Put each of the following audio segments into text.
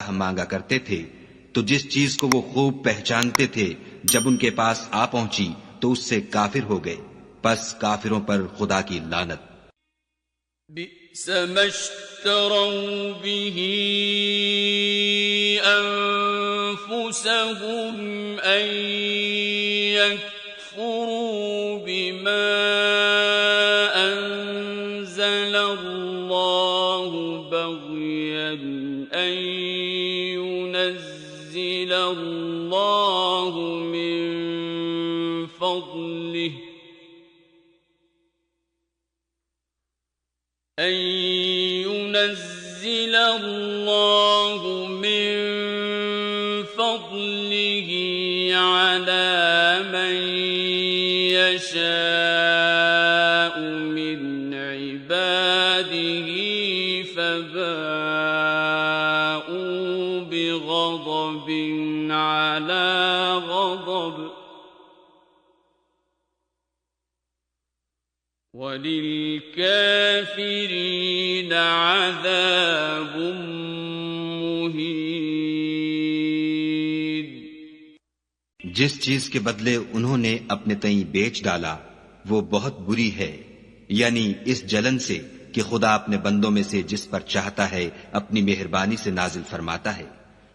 मांगा करते थे, तो जिस चीज को वो खूब पहचानते थे जब उनके पास आ पहुंची तो उससे काफिर हो गए। बस काफिरों पर खुदा की लानत। बि'स मश्तरौ बिही अन्फुसहुम अन यकफुरू बिमा अंज़लल्लाहु बग़यन अन युनज़्ज़िलल्लाहु मिन फ़ज़लिहि أن ينزل الله من فضله على من يشاء من عباده فباءوا بغضب على غضب وَلِلْكَافِرِينَ عَذَابٌ मुहीन। जिस चीज के बदले उन्होंने अपने तई बेच डाला वो बहुत बुरी है, यानी इस जलन से कि खुदा अपने बंदों में से जिस पर चाहता है अपनी मेहरबानी से नाजिल फरमाता है।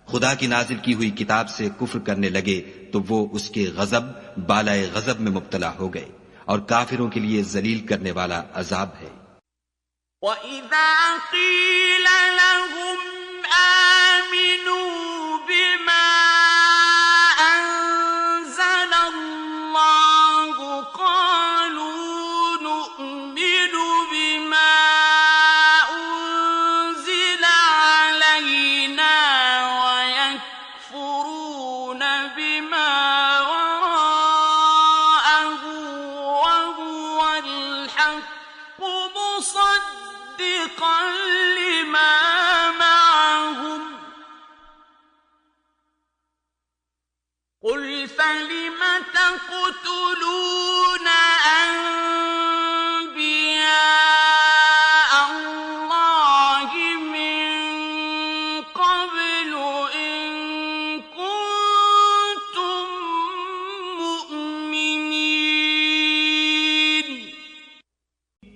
खुदा की नाजिल की हुई किताब से कुफ्र करने लगे तो वो उसके गजब बालाए गजब में मुब्तला हो गए, और काफिरों के लिए जलील करने वाला अजाब है। وَإِذَا قِيلَ لَهُمْ آمِنُوا بِمَا أَنزَلَ اللَّهُ قَالُوا نُؤْمِنُ بِمَا أُنزِلَ عَلَيْنَا وَيَكْفُرُونَ بِمَا وَرَاءَهُ وَهُوَ الْحَقُّ مُصَدِّقًا لِمَا مَعَهُمْ قُلْ فَلِمَ تَقْتُلُونَ أَنبِيَاءَ اللَّهِ مِن قَبْلُ إِن كُنتُم مُّؤْمِنِينَ।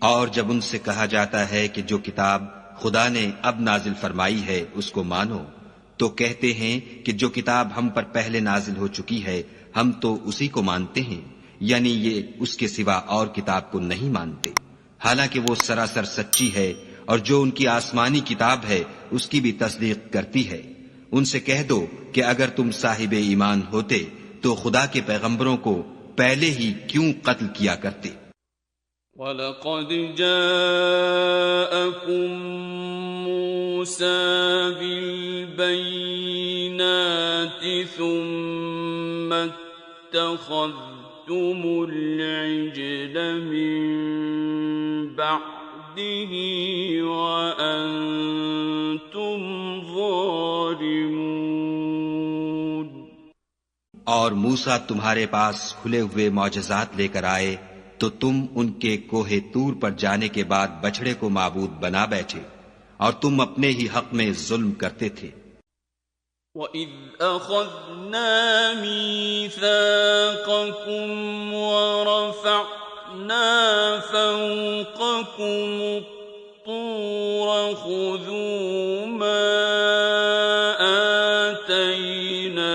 और जब उनसे कहा जाता है कि जो किताब खुदा ने अब नाजिल फरमाई है उसको मानो, तो कहते हैं कि जो किताब हम पर पहले नाजिल हो चुकी है हम तो उसी को मानते हैं, यानी ये उसके सिवा और किताब को नहीं मानते, हालांकि वो सरासर सच्ची है और जो उनकी आसमानी किताब है उसकी भी तस्दीक करती है। उनसे कह दो कि अगर तुम साहिबे ईमान होते तो खुदा के पैगंबरों को पहले ही क्यों कत्ल किया करते। وَلَقَدْ جَاءَكُم مُّوسَىٰ بِالْبَيِّنَاتِ ثُمَّ اتَّخَذْتُمُ الْعِجْلَ مِن بَعْدِهِ وَأَنتُمْ ظَالِمُونَ। और मूसा तुम्हारे पास खुले हुए मौजज़ात लेकर आए तो तुम उनके कोहे तूर पर जाने के बाद बछड़े को माबूद बना बैठे और तुम अपने ही हक में जुल्म करते थे। وَإِذْ أَخَذْنَا مِيثَاقَكُمْ وَرَفَعْنَا فَوْقَكُمُ الطُّورَ خُذُوا مَا آتَيْنَاكُمْ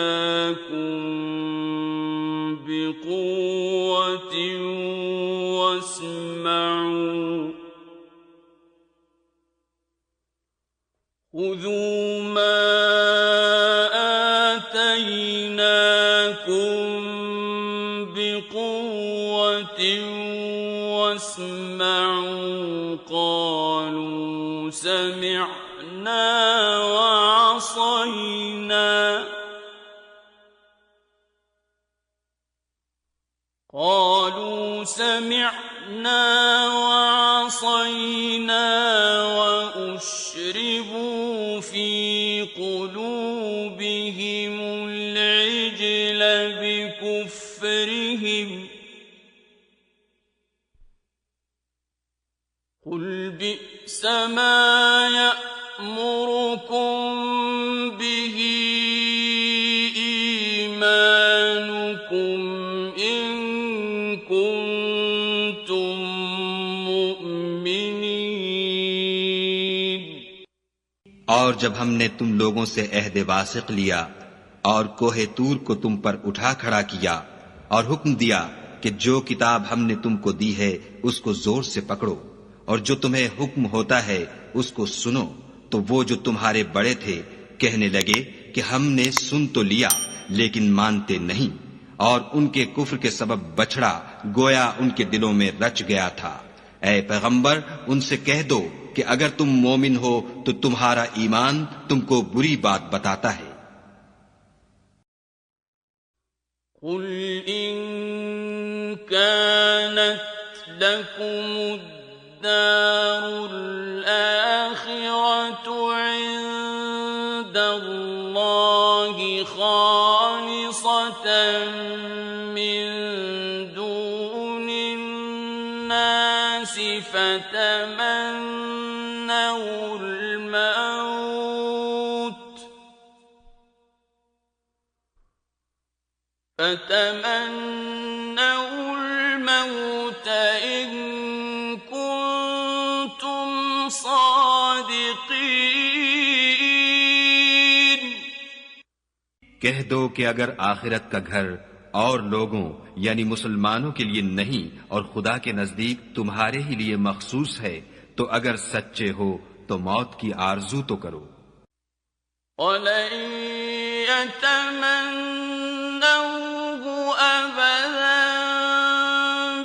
بِقُوَّةٍ وَاسْمَعُوا خُذُوا مَا آتَيْنَاكُمْ بِقُوَّةٍ وَاسْمَعُوا قَالُوا سَمِعْنَا وَعَصَيْنَا وَأُشْرِبُوا فِي قُلُوبِهِمُ الْعِجْلَ بِكُفْرِهِمْ ۚ قُلْ بِئْسَ مَا يَأْمُرُكُم بِهِ لكم إن كنتم مؤمنين और जब हमने तुम लोगों से अहद वासिक लिया और कोहे तूर को तुम पर उठा खड़ा किया और हुक्म दिया कि जो किताब हमने तुमको दी है उसको जोर से पकड़ो और जो तुम्हें हुक्म होता है उसको सुनो, तो वो जो तुम्हारे बड़े थे कहने लगे कि हमने सुन तो लिया लेकिन मानते नहीं, और उनके कुफ्र के सबब बछड़ा गोया उनके दिलों में रच गया था। ऐ पैगंबर, उनसे कह दो कि अगर तुम मोमिन हो तो तुम्हारा ईमान तुमको बुरी बात बताता है। قل إن كانت لكم الدار الآخرة عند الله خالصة من دون الناس فتمنوا الموت إن كنتم صادقين कह दो कि अगर आखिरत का घर और लोगों यानी मुसलमानों के लिए नहीं और खुदा के नजदीक तुम्हारे ही लिए मखसूस है, तो अगर सच्चे हो तो मौत की आरजू तो करो। ولن يتمنوه أبدا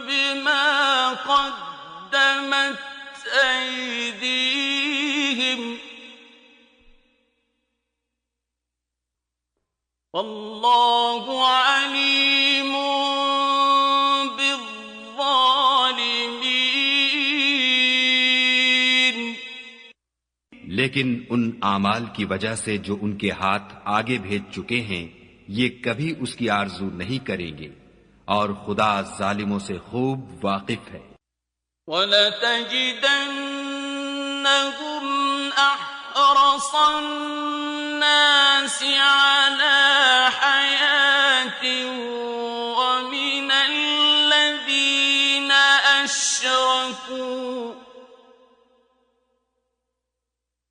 بما قدمت أيديهم والله عليم بالظالمين लेकिन उन आमाल की वजह से जो उनके हाथ आगे भेज चुके हैं, ये कभी उसकी आरजू नहीं करेंगे और खुदा जालिमों से खूब वाकिफ है। وَلَتَجِدَنَّهُمْ أَحْرَصَ النَّاسِ عَلَى